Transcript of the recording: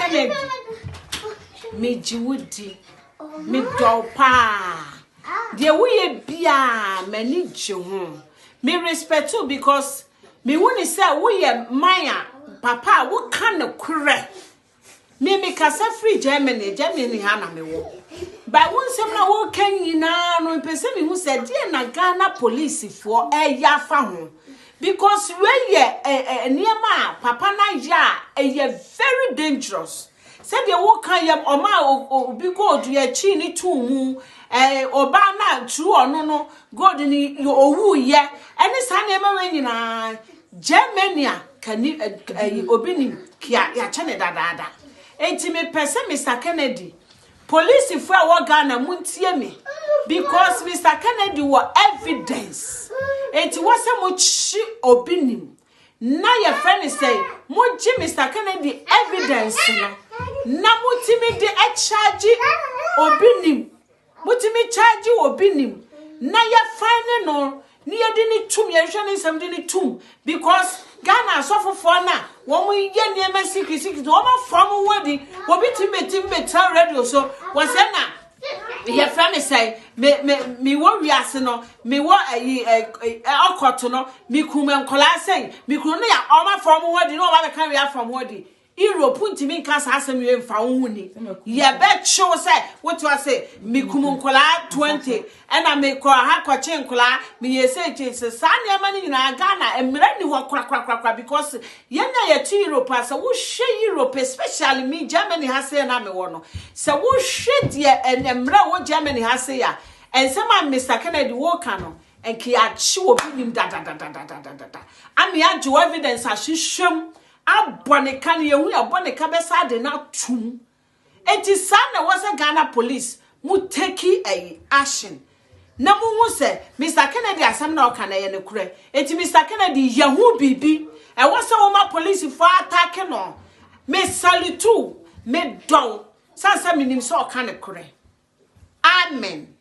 Kennedy. Me jiwudi. Me dopa. Dear we bia many jihun. Me respect you because me wuni say we Maya papa what kind of kure. Me kasa free Germany hana me wo. But once I'm not working no person who said dear na Ghana police for yafa ho. Because we near papa na ya very dangerous. Said the walk yam oma obi go do chi ni tu mu oba na true or no god ni owu ye any sane ma nyina Germania can obi ni kia ya chane dada enti me pese Mr. Kennedy police if we Ghana muntie me because Mr. Kennedy were evidence enti wase mo chi obi ni na your friend say mo chi Mr. Kennedy evidence no na mutimi de charge obinim mutimi charge obinim na ya fine no ni yedi ni tum ye hwe ni sam de ni tum because Ghana asofofo na wo mu ye niema sikisi wo ma from wodi obi timbe tell radio so wo say na your friend say me wo wiase no me wo okoto no me kuma nkola say me kunu ya o ma from wodi no ba kan we from wodi Europe ntimi nkasa asem we mfa wo ni ye be chew say what you say me kumunkola 20 and I make ha kwache nkola me ye say say sa ne ma ni na Ghana emre ni ho kra because ye na ye to Europe asa wo hwe Europe especially me Germany ha say na me wo no say wo hwe de emre wo Germany ha say ya and some Mr. Kennedy wo ka no and ki achi obi nim da ami ajo evidence ahwehwem abonika ne yehu abonika besa de na tum enti sa na was Ghana police mu take action na mu hu se Mr. Kennedy asam na oka na ye ne kure enti Mr. Kennedy yehu bibi e was woman police for attack no me salute me don sa minim so oka ne kure amen.